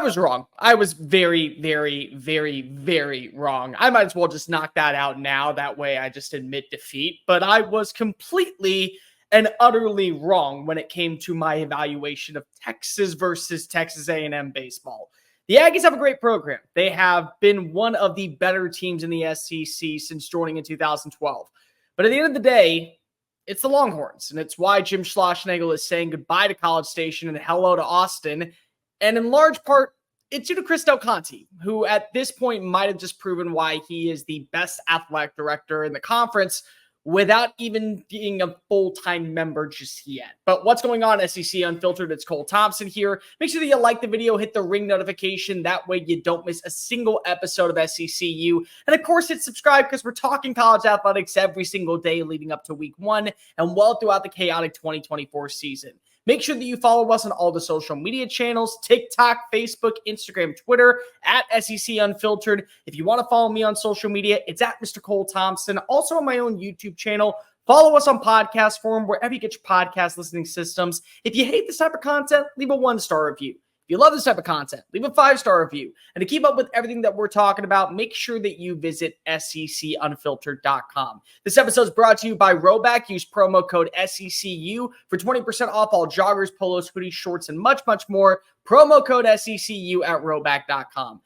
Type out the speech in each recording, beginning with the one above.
I was wrong. I was very, very, very, very wrong. I might as well just knock that out now. That way I just admit defeat. But I was completely and utterly wrong when it came to my evaluation of Texas versus Texas A&M baseball. The Aggies have a great program. They have been one of the better teams in the SEC since joining in 2012. But at the end of the day, it's the Longhorns, and it's why Jim Schlossnagle is saying goodbye to College Station and hello to Austin. And in large part, it's due to Chris Del Conte, who at this point might have just proven why he is the best athletic director in the conference without even being a full-time member just yet. But what's going on, SEC Unfiltered? It's Cole Thompson here. Make sure that you like the video, hit the ring notification. That way you don't miss a single episode of SECU. And of course, hit subscribe because we're talking college athletics every single day leading up to week 1 and well throughout the chaotic 2024 season. Make sure that you follow us on all the social media channels, TikTok, Facebook, Instagram, Twitter, at SEC Unfiltered. If you want to follow me on social media, it's at Mr. Cole Thompson. Also on my own YouTube channel. Follow us on Podcast Forum, wherever you get your podcast listening systems. If you hate this type of content, leave a 1-star review. If you love this type of content, leave a 5-star review. And to keep up with everything that we're talking about, make sure that you visit secunfiltered.com. This episode is brought to you by RHOBACK. Use promo code SECU for 20% off all joggers, polos, hoodies, shorts, and much, much more. Promo code SECU at RHOBACK.com.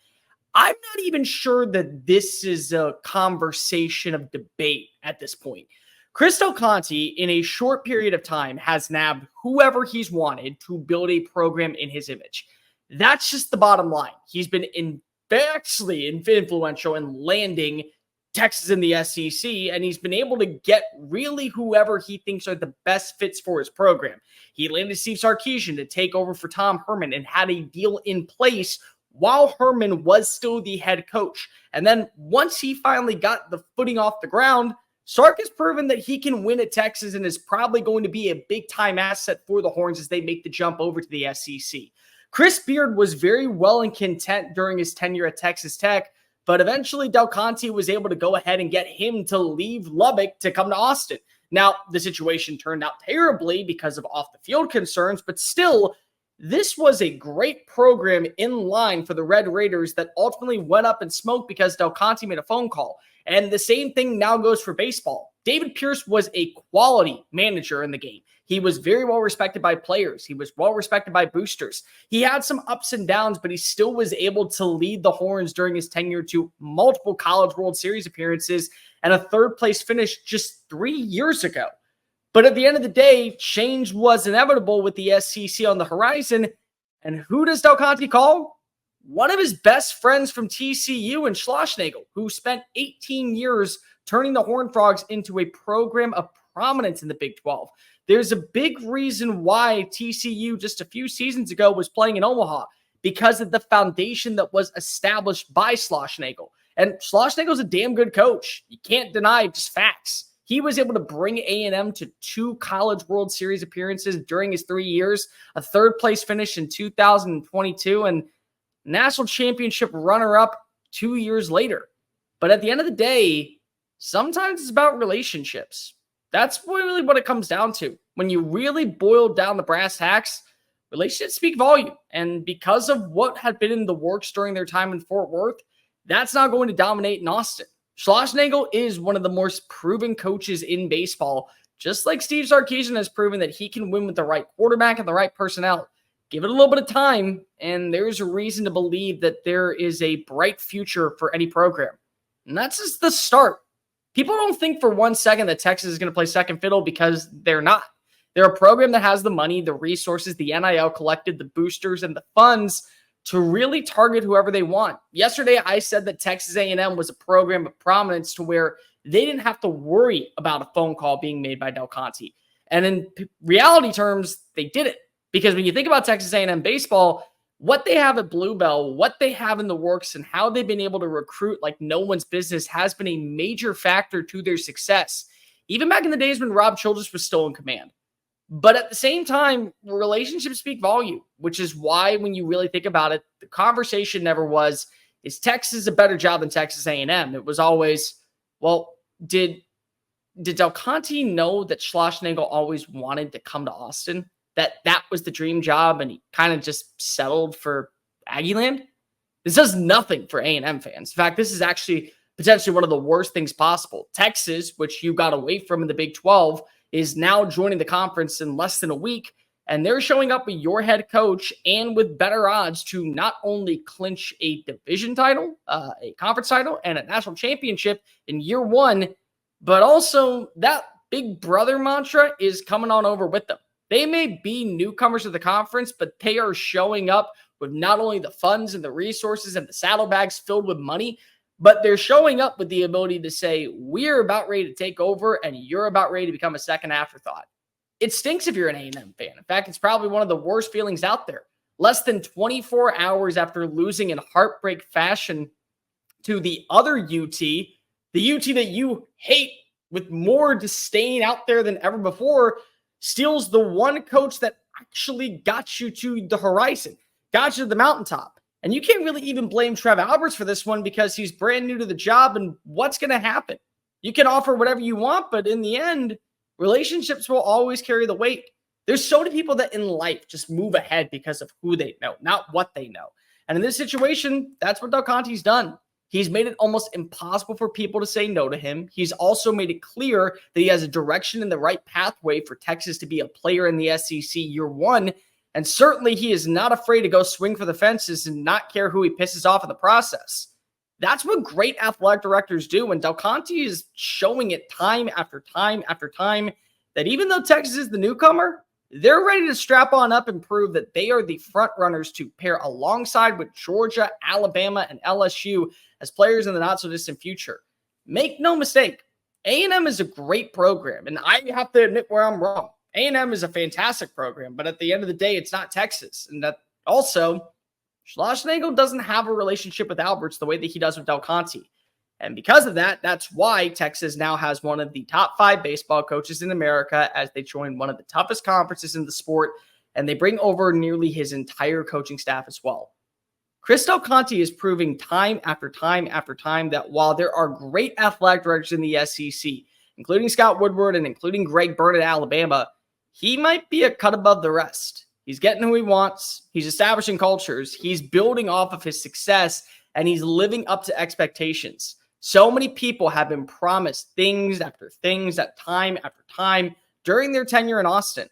I'm not even sure that this is a conversation of debate at this point. Chris Del Conte, in a short period of time, has nabbed whoever he's wanted to build a program in his image. That's just the bottom line. He's been vastly influential in landing Texas in the SEC, and he's been able to get really whoever he thinks are the best fits for his program. He landed Steve Sarkisian to take over for Tom Herman and had a deal in place while Herman was still the head coach. And then once he finally got the footing off the ground, Sark has proven that he can win at Texas and is probably going to be a big-time asset for the Horns as they make the jump over to the SEC. Chris Beard was very well and content during his tenure at Texas Tech, but eventually Del Conte was able to go ahead and get him to leave Lubbock to come to Austin. Now, the situation turned out terribly because of off-the-field concerns, but still, this was a great program in line for the Red Raiders that ultimately went up in smoke because Del Conte made a phone call. And the same thing now goes for baseball. David Pierce was a quality manager in the game. He was very well respected by players. He was well respected by boosters. He had some ups and downs, but he still was able to lead the Horns during his tenure to multiple College World Series appearances and a third-place finish just 3 years ago. But at the end of the day, change was inevitable with the SEC on the horizon. And who does Del Conte call? One of his best friends from TCU and Schlossnagle, who spent 18 years turning the Horned Frogs into a program of prominence in the Big 12. There's a big reason why TCU just a few seasons ago was playing in Omaha, because of the foundation that was established by Schlossnagle. And Schlossnagle's a damn good coach. You can't deny just facts. He was able to bring A&M to 2 College World Series appearances during his 3 years, a third-place finish in 2022, and national championship runner-up 2 years later. But at the end of the day, sometimes it's about relationships. That's really what it comes down to. When you really boil down the brass tacks, relationships speak volume. And because of what had been in the works during their time in Fort Worth, that's not going to dominate in Austin. Schlossnagle is one of the most proven coaches in baseball, just like Steve Sarkisian has proven that he can win with the right quarterback and the right personnel. Give it a little bit of time, and there's a reason to believe that there is a bright future for any program. And that's just the start. People don't think for 1 second that Texas is going to play second fiddle, because they're not. They're a program that has the money, the resources, the NIL collected, the boosters, and the funds to really target whoever they want. Yesterday, I said that Texas A&M was a program of prominence to where they didn't have to worry about a phone call being made by Del Conte. And in reality terms, they did it. Because when you think about Texas A&M baseball, what they have at Bluebell, what they have in the works, and how they've been able to recruit like no one's business has been a major factor to their success. Even back in the days when Rob Childress was still in command. But at the same time, relationships speak volume, which is why when you really think about it, the conversation never was, is Texas a better job than Texas A&M? It was always, well, did Del Conte know that Schlossnagle always wanted to come to Austin? That was the dream job, and he kind of just settled for Aggieland? This does nothing for A&M fans. In fact, this is actually potentially one of the worst things possible. Texas, which you got away from in the Big 12, is now joining the conference in less than a week, and they're showing up with your head coach and with better odds to not only clinch a division title, a conference title, and a national championship in year one, but also that big brother mantra is coming on over with them. They may be newcomers to the conference, but they are showing up with not only the funds and the resources and the saddlebags filled with money, but they're showing up with the ability to say, we're about ready to take over and you're about ready to become a second afterthought. It stinks if you're an A&M fan. In fact, it's probably one of the worst feelings out there. Less than 24 hours after losing in heartbreak fashion to the other UT, the UT that you hate with more disdain out there than ever before, steals the one coach that actually got you to the horizon, got you to the mountaintop. And you can't really even blame Trev Alberts for this one because he's brand new to the job. And what's going to happen? You can offer whatever you want, but in the end, relationships will always carry the weight. There's so many people that in life just move ahead because of who they know, not what they know. And in this situation, that's what Del Conte's done. He's made it almost impossible for people to say no to him. He's also made it clear that he has a direction in the right pathway for Texas to be a player in the SEC year one. And certainly he is not afraid to go swing for the fences and not care who he pisses off in the process. That's what great athletic directors do. And Del Conte is showing it time after time after time that even though Texas is the newcomer, they're ready to strap on up and prove that they are the front runners to pair alongside with Georgia, Alabama, and LSU as players in the not so distant future. Make no mistake, A&M is a great program. And I have to admit where I'm wrong. A&M is a fantastic program, but at the end of the day, it's not Texas. And that also, Schlossnagle doesn't have a relationship with Alberts the way that he does with Del Conte. And because of that, that's why Texas now has one of the top 5 baseball coaches in America as they join one of the toughest conferences in the sport, and they bring over nearly his entire coaching staff as well. Chris Del Conte is proving time after time after time that while there are great athletic directors in the SEC, including Scott Woodward and including Greg Byrne at Alabama, he might be a cut above the rest. He's getting who he wants. He's establishing cultures. He's building off of his success, and he's living up to expectations. So many people have been promised things after things at time after time during their tenure in Austin.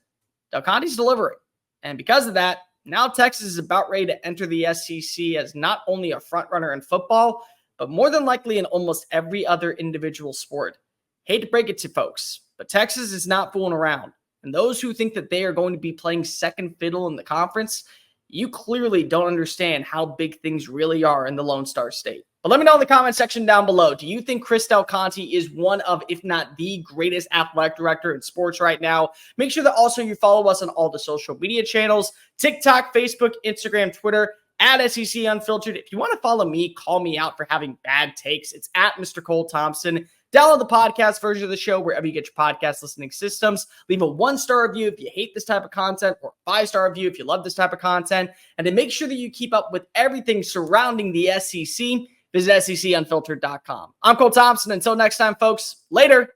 Del Conte's delivering. And because of that, now Texas is about ready to enter the SEC as not only a frontrunner in football, but more than likely in almost every other individual sport. Hate to break it to folks, but Texas is not fooling around. And those who think that they are going to be playing second fiddle in the conference, you clearly don't understand how big things really are in the Lone Star State. But let me know in the comment section down below. Do you think Chris Del Conte is one of, if not the greatest athletic director in sports right now? Make sure that also you follow us on all the social media channels, TikTok, Facebook, Instagram, Twitter, at SEC Unfiltered. If you want to follow me, call me out for having bad takes. It's at Mr. Cole Thompson. Download the podcast version of the show wherever you get your podcast listening systems. Leave a 1-star review if you hate this type of content, or a 5-star review if you love this type of content. And to make sure that you keep up with everything surrounding the SEC, visit SECunfiltered.com. I'm Cole Thompson. Until next time, folks, later.